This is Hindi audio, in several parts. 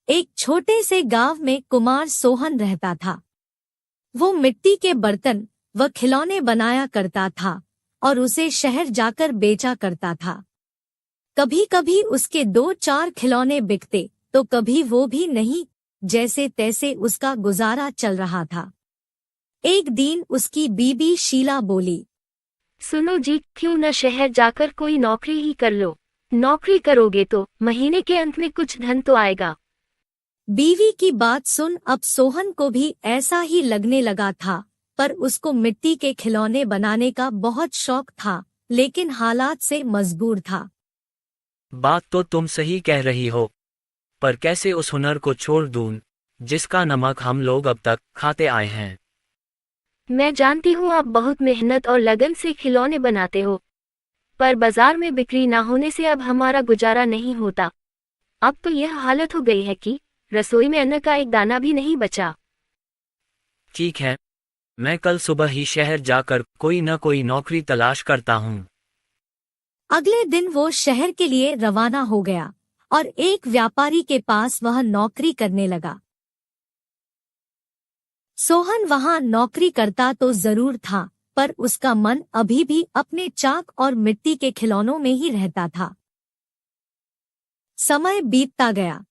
एक छोटे से गांव में कुमार सोहन रहता था। वो मिट्टी के बर्तन व खिलौने बनाया करता था और उसे शहर जाकर बेचा करता था। कभी कभी उसके 2-4 खिलौने बिकते तो कभी वो भी नहीं, जैसे तैसे उसका गुजारा चल रहा था। एक दिन उसकी बीबी शीला बोली, सुनो जी, क्यों न शहर जाकर कोई नौकरी ही कर लो। नौकरी करोगे तो महीने के अंत में कुछ धन तो आएगा। बीवी की बात सुन अब सोहन को भी ऐसा ही लगने लगा था, पर उसको मिट्टी के खिलौने बनाने का बहुत शौक था, लेकिन हालात से मजबूर था। बात तो तुम सही कह रही हो, पर कैसे उस हुनर को छोड़ दूं, जिसका नमक हम लोग अब तक खाते आए हैं। मैं जानती हूँ आप बहुत मेहनत और लगन से खिलौने बनाते हो, पर बाजार में बिक्री ना होने से अब हमारा गुजारा नहीं होता। अब तो यह हालत हो गई है कि रसोई में अन्न का एक दाना भी नहीं बचा। ठीक है, मैं कल सुबह ही शहर जाकर कोई न कोई नौकरी तलाश करता हूँ। अगले दिन वो शहर के लिए रवाना हो गया और एक व्यापारी के पास वह नौकरी करने लगा। सोहन वहां नौकरी करता तो जरूर था, पर उसका मन अभी भी अपने चाक और मिट्टी के खिलौनों में ही रहता था। समय बीतता गया।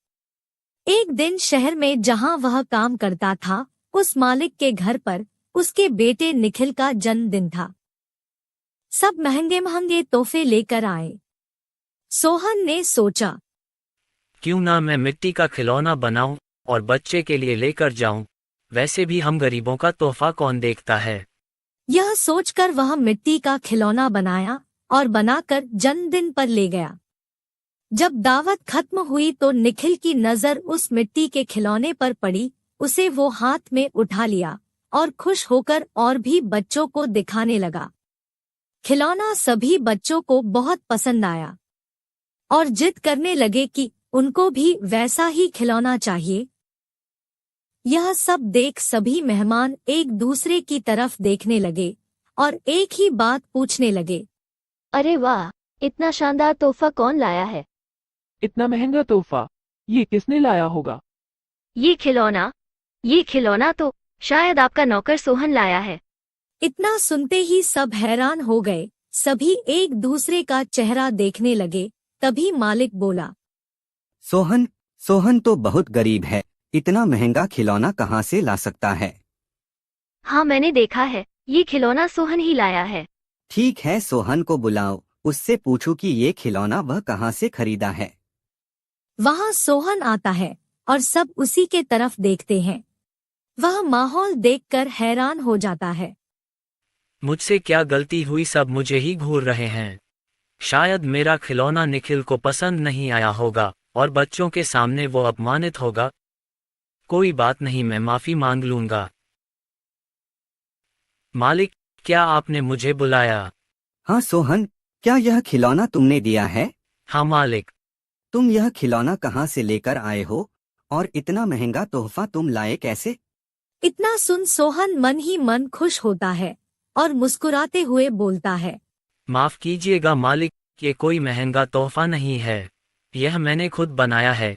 एक दिन शहर में जहां वह काम करता था, उस मालिक के घर पर उसके बेटे निखिल का जन्मदिन था। सब महंगे महंगे तोहफे लेकर आए। सोहन ने सोचा, क्यों ना मैं मिट्टी का खिलौना बनाऊं और बच्चे के लिए लेकर जाऊं, वैसे भी हम गरीबों का तोहफा कौन देखता है। यह सोचकर वह मिट्टी का खिलौना बनाया और बनाकर जन्मदिन पर ले गया। जब दावत खत्म हुई तो निखिल की नजर उस मिट्टी के खिलौने पर पड़ी। उसे वो हाथ में उठा लिया और खुश होकर और भी बच्चों को दिखाने लगा। खिलौना सभी बच्चों को बहुत पसंद आया और जिद करने लगे कि उनको भी वैसा ही खिलौना चाहिए। यह सब देख सभी मेहमान एक दूसरे की तरफ देखने लगे और एक ही बात पूछने लगे, अरे वाह, इतना शानदार तोहफा कौन लाया है? इतना महंगा तोहफा ये किसने लाया होगा? ये खिलौना तो शायद आपका नौकर सोहन लाया है। इतना सुनते ही सब हैरान हो गए। सभी एक दूसरे का चेहरा देखने लगे। तभी मालिक बोला, सोहन सोहन तो बहुत गरीब है, इतना महंगा खिलौना कहाँ से ला सकता है? हाँ, मैंने देखा है, ये खिलौना सोहन ही लाया है। ठीक है, सोहन को बुलाओ, उससे पूछो कि ये खिलौना वह कहाँ से खरीदा है। वहाँ सोहन आता है और सब उसी के तरफ देखते हैं। वह माहौल देखकर हैरान हो जाता है। मुझसे क्या गलती हुई, सब मुझे ही घूर रहे हैं। शायद मेरा खिलौना निखिल को पसंद नहीं आया होगा और बच्चों के सामने वो अपमानित होगा। कोई बात नहीं, मैं माफी मांग लूंगा। मालिक, क्या आपने मुझे बुलाया? हाँ सोहन, क्या यह खिलौना तुमने दिया है? हाँ मालिक। तुम यह खिलौना कहाँ से लेकर आए हो और इतना महंगा तोहफा तुम लाए कैसे? इतना सुन सोहन मन ही मन खुश होता है और मुस्कुराते हुए बोलता है, माफ कीजिएगा मालिक, ये कोई महंगा तोहफा नहीं है, यह मैंने खुद बनाया है।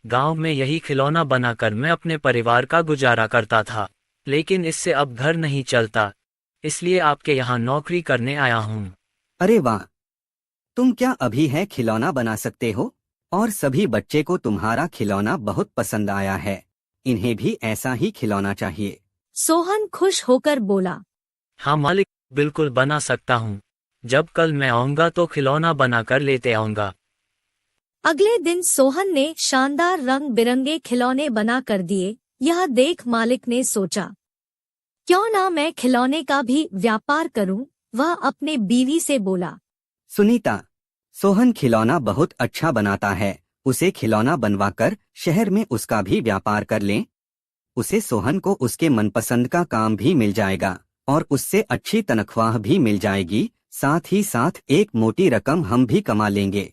गांव में यही खिलौना बनाकर मैं अपने परिवार का गुजारा करता था, लेकिन इससे अब घर नहीं चलता, इसलिए आपके यहाँ नौकरी करने आया हूँ। अरे वाह, तुम क्या अभी है खिलौना बना सकते हो? और सभी बच्चे को तुम्हारा खिलौना बहुत पसंद आया है, इन्हें भी ऐसा ही खिलौना चाहिए। सोहन खुश होकर बोला, हाँ मालिक, बिल्कुल बना सकता हूँ। जब कल मैं आऊँगा तो खिलौना बनाकर लेते आऊँगा। अगले दिन सोहन ने शानदार रंग बिरंगे खिलौने बना कर दिए। यह देख मालिक ने सोचा, क्यों ना मैं खिलौने का भी व्यापार करूं। वह अपने बीवी से बोला, सुनीता, सोहन खिलौना बहुत अच्छा बनाता है, उसे खिलौना बनवाकर शहर में उसका भी व्यापार कर लें। उसे सोहन को उसके मनपसंद का काम भी मिल जाएगा और उससे अच्छी तनख्वाह भी मिल जाएगी, साथ ही साथ एक मोटी रकम हम भी कमा लेंगे।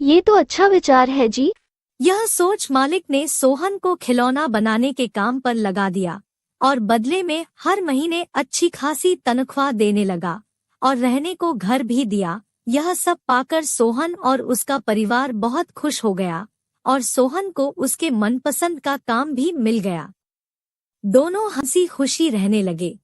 ये तो अच्छा विचार है जी। यह सोच मालिक ने सोहन को खिलौना बनाने के काम पर लगा दिया और बदले में हर महीने अच्छी खासी तनख्वाह देने लगा और रहने को घर भी दिया। यह सब पाकर सोहन और उसका परिवार बहुत खुश हो गया और सोहन को उसके मनपसंद का काम भी मिल गया। दोनों हंसी खुशी रहने लगे।